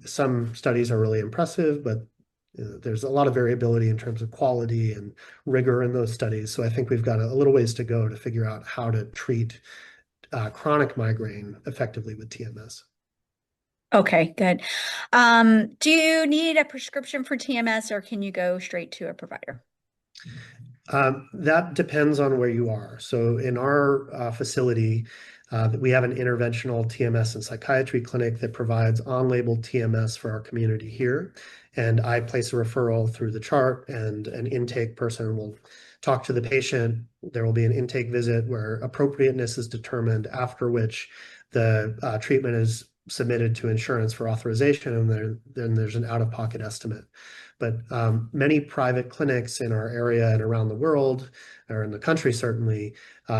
Some studies are really impressive, but there's a lot of variability in terms of quality and rigor in those studies. So I think we've got a little ways to go to figure out how to treat chronic migraine effectively with TMS. Okay, good. Do you need a prescription for TMS or can you go straight to a provider? That depends on where you are. So in our facility, we have an interventional TMS and psychiatry clinic that provides on-label TMS for our community here. And I place a referral through the chart, and an intake person will talk to the patient. There will be an intake visit where appropriateness is determined, after which the treatment is submitted to insurance for authorization, and then there's an out-of-pocket estimate. But many private clinics in our area and around the world, or in the country certainly,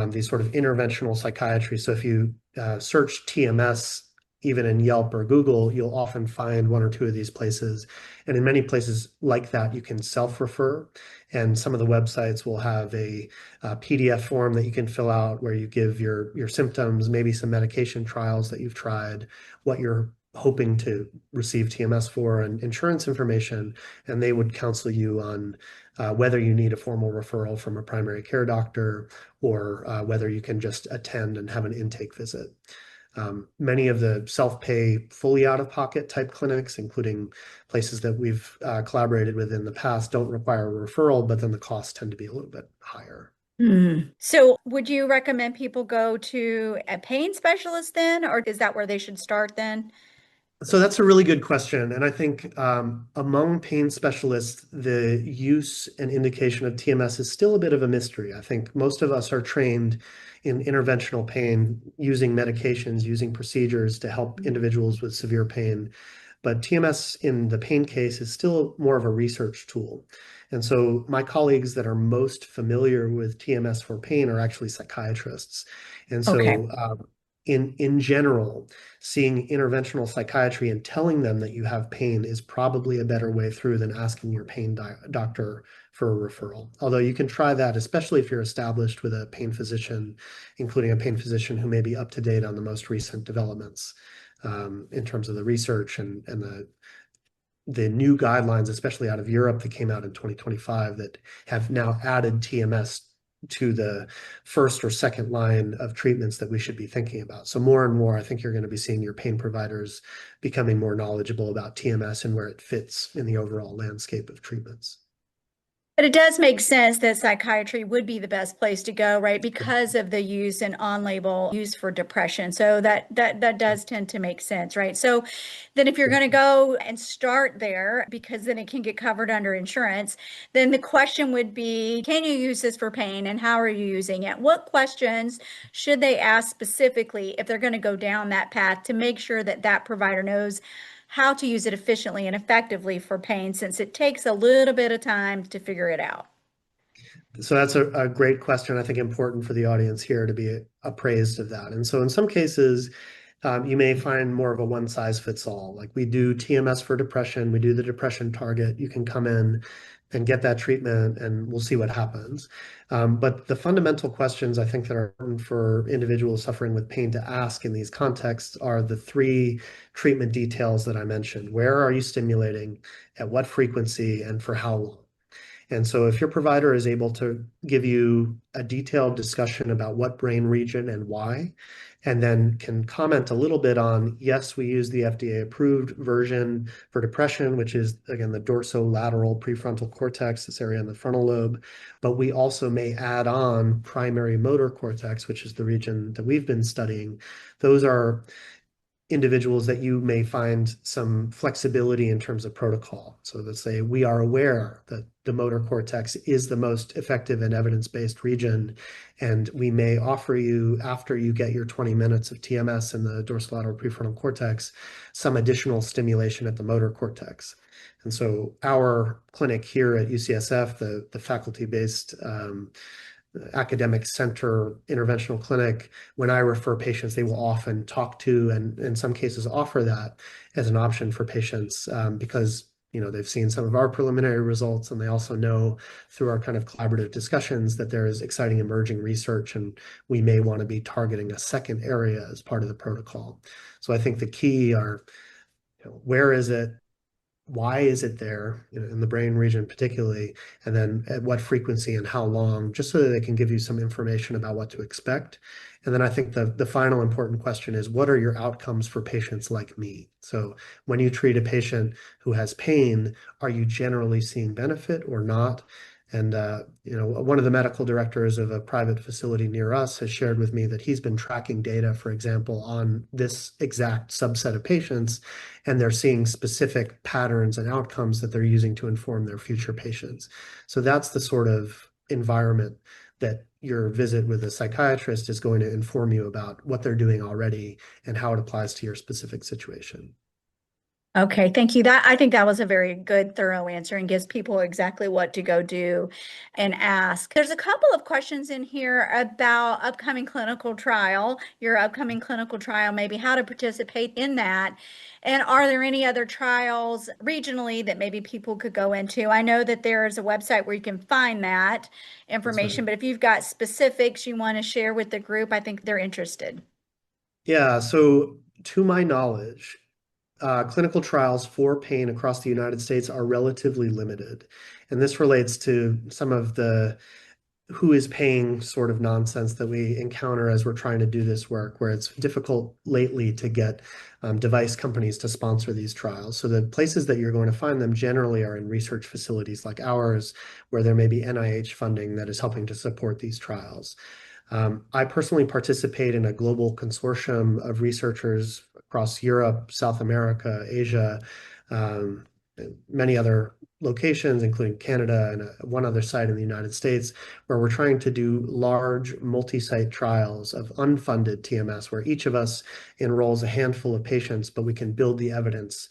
these sort of interventional psychiatry. So if you search TMS, even in Yelp or Google, you'll often find one or two of these places. And in many places like that, you can self-refer. And some of the websites will have a PDF form that you can fill out where you give your symptoms, maybe some medication trials that you've tried, what you're hoping to receive TMS for, and insurance information, and they would counsel you on whether you need a formal referral from a primary care doctor or whether you can just attend and have an intake visit. Many of the self-pay, fully out-of-pocket type clinics, including places that we've collaborated with in the past, don't require a referral, but then the costs tend to be a little bit higher. So would you recommend people go to a pain specialist then, or is that where they should start then? So that's a really good question. And I think among pain specialists, the use and indication of TMS is still a bit of a mystery. I think most of us are trained in interventional pain, using medications, using procedures to help individuals with severe pain. But TMS in the pain case is still more of a research tool. And so my colleagues that are most familiar with TMS for pain are actually psychiatrists. And Okay. so in general, seeing interventional psychiatry and telling them that you have pain is probably a better way through than asking your pain doctor for a referral. Although you can try that, especially if you're established with a pain physician, including a pain physician who may be up to date on the most recent developments in terms of the research and the new guidelines, especially out of Europe that came out in 2025, that have now added TMS to the first or second line of treatments that we should be thinking about. So more and more, I think you're going to be seeing your pain providers becoming more knowledgeable about TMS and where it fits in the overall landscape of treatments. But it does make sense that psychiatry would be the best place to go, right? Because of the use and on-label use for depression. So that does tend to make sense, right? So then if you're going to go and start there, because then it can get covered under insurance, then the question would be, can you use this for pain and how are you using it? What questions should they ask specifically if they're going to go down that path to make sure that that provider knows how to use it efficiently and effectively for pain, since it takes a little bit of time to figure it out? So that's a great question. I think important for the audience here to be appraised of that. And so in some cases, you may find more of a one size fits all. Like we do TMS for depression, we do the depression target. You can come in and get that treatment, and we'll see what happens. But the fundamental questions I think that are important for individuals suffering with pain to ask in these contexts are the three treatment details that I mentioned. Where are you stimulating, at what frequency, and for how long? And so if your provider is able to give you a detailed discussion about what brain region and why, and then can comment a little bit on, yes, we use the FDA approved version for depression, which is, again, the dorsolateral prefrontal cortex, this area in the frontal lobe, but we also may add on primary motor cortex, which is the region that we've been studying. Those are individuals that you may find some flexibility in terms of protocol. So let's say we are aware that the motor cortex is the most effective and evidence-based region, and we may offer you, after you get your 20 minutes of TMS in the dorsolateral prefrontal cortex, some additional stimulation at the motor cortex. And so our clinic here at UCSF, the faculty-based academic center interventional clinic, when I refer patients, they will often talk to and in some cases offer that as an option for patients because they've seen some of our preliminary results, and they also know through our kind of collaborative discussions that there is exciting emerging research, and we may want to be targeting a second area as part of the protocol. So I think the key are, where is it? Why is it there, in the brain region particularly, and then at what frequency and how long, just so that they can give you some information about what to expect. And then I think the final important question is, what are your outcomes for patients like me? So when you treat a patient who has pain, are you generally seeing benefit or not? And one of the medical directors of a private facility near us has shared with me that he's been tracking data, for example, on this exact subset of patients, and they're seeing specific patterns and outcomes that they're using to inform their future patients. So that's the sort of environment that your visit with a psychiatrist is going to inform you about what they're doing already and how it applies to your specific situation. Okay, thank you. I think that was a very good, thorough answer and gives people exactly what to go do and ask. There's a couple of questions in here about upcoming clinical trial, your upcoming clinical trial, maybe how to participate in that. And are there any other trials regionally that maybe people could go into? I know that there is a website where you can find that That's right. information, but if you've got specifics you want to share with the group, I think they're interested. Yeah, so to my knowledge, clinical trials for pain across the United States are relatively limited. And this relates to some of the who is paying sort of nonsense that we encounter as we're trying to do this work, where it's difficult lately to get device companies to sponsor these trials. So the places that you're going to find them generally are in research facilities like ours, where there may be NIH funding that is helping to support these trials. I personally participate in a global consortium of researchers across Europe, South America, Asia, um, many other locations, including Canada and one other site in the United States, where we're trying to do large multi-site trials of unfunded TMS, where each of us enrolls a handful of patients, but we can build the evidence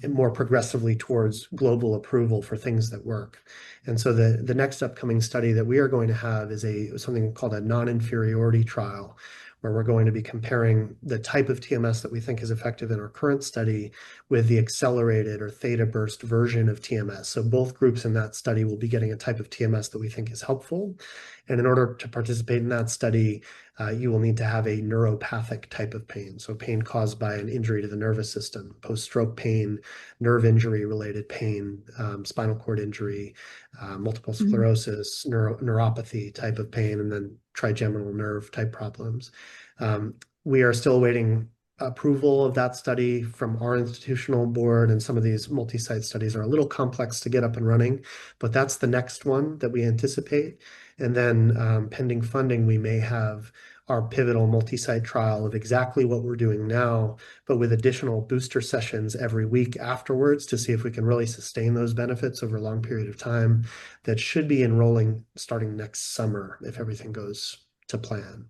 more progressively towards global approval for things that work. And so the next upcoming study that we are going to have is something called a non-inferiority trial, where we're going to be comparing the type of TMS that we think is effective in our current study with the accelerated or theta burst version of TMS. So both groups in that study will be getting a type of TMS that we think is helpful. And in order to participate in that study, you will need to have a neuropathic type of pain. So pain caused by an injury to the nervous system, post-stroke pain, nerve injury related pain, spinal cord injury, multiple Mhm. sclerosis, neuropathy type of pain, and then trigeminal nerve type problems. We are still waiting approval of that study from our institutional board, and some of these multi-site studies are a little complex to get up and running, but that's the next one that we anticipate. And then pending funding, we may have our pivotal multi-site trial of exactly what we're doing now, but with additional booster sessions every week afterwards to see if we can really sustain those benefits over a long period of time. That should be enrolling starting next summer if everything goes to plan.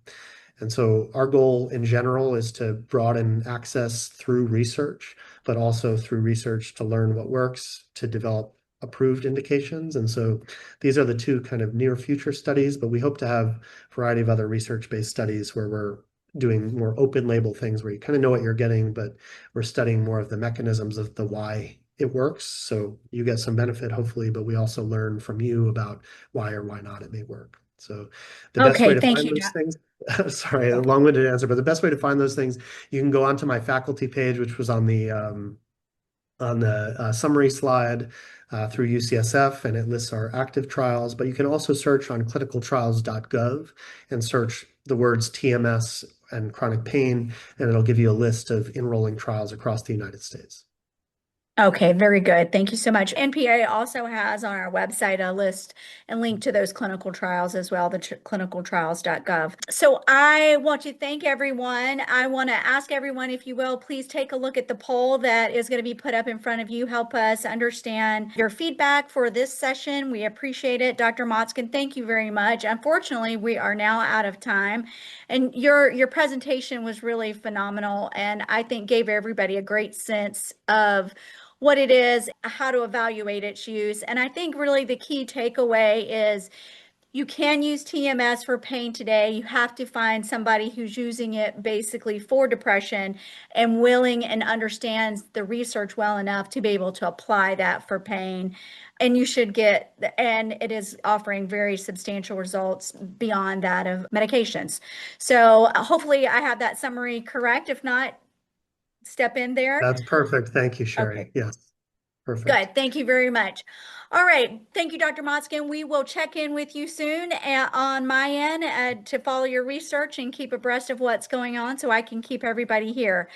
And so our goal in general is to broaden access through research, but also through research to learn what works, to develop approved indications. And so these are the two kind of near future studies, but we hope to have a variety of other research-based studies where we're doing more open label things where you kind of know what you're getting, but we're studying more of the mechanisms of the why it works. So you get some benefit, hopefully, but we also learn from you about why or why not it may work. So the best way Okay, to thank find you, those Doc. things, sorry, a long-winded answer, but the best way to find those things, you can go onto my faculty page, which was on the summary slide through UCSF, and it lists our active trials. But you can also search on clinicaltrials.gov and search the words TMS and chronic pain, and it'll give you a list of enrolling trials across the United States. Okay, very good. Thank you so much. NPA also has on our website a list and link to those clinical trials as well, the clinicaltrials.gov. So I want to thank everyone. I want to ask everyone, if you will, please take a look at the poll that is going to be put up in front of you. Help us understand your feedback for this session. We appreciate it. Dr. Motzkin, thank you very much. Unfortunately, we are now out of time. And your presentation was really phenomenal, and I think gave everybody a great sense of what it is, how to evaluate its use. And I think really the key takeaway is you can use TMS for pain today. You have to find somebody who's using it basically for depression and willing and understands the research well enough to be able to apply that for pain. And you should get, and it is offering very substantial results beyond that of medications. So hopefully I have that summary correct. If not, step in there. That's perfect. Thank you, Okay. Sherry. Yes, perfect. Good. Thank you very much. All right. Thank you, Dr. Motzkin. We will check in with you soon on my end to follow your research and keep abreast of what's going on so I can keep everybody here.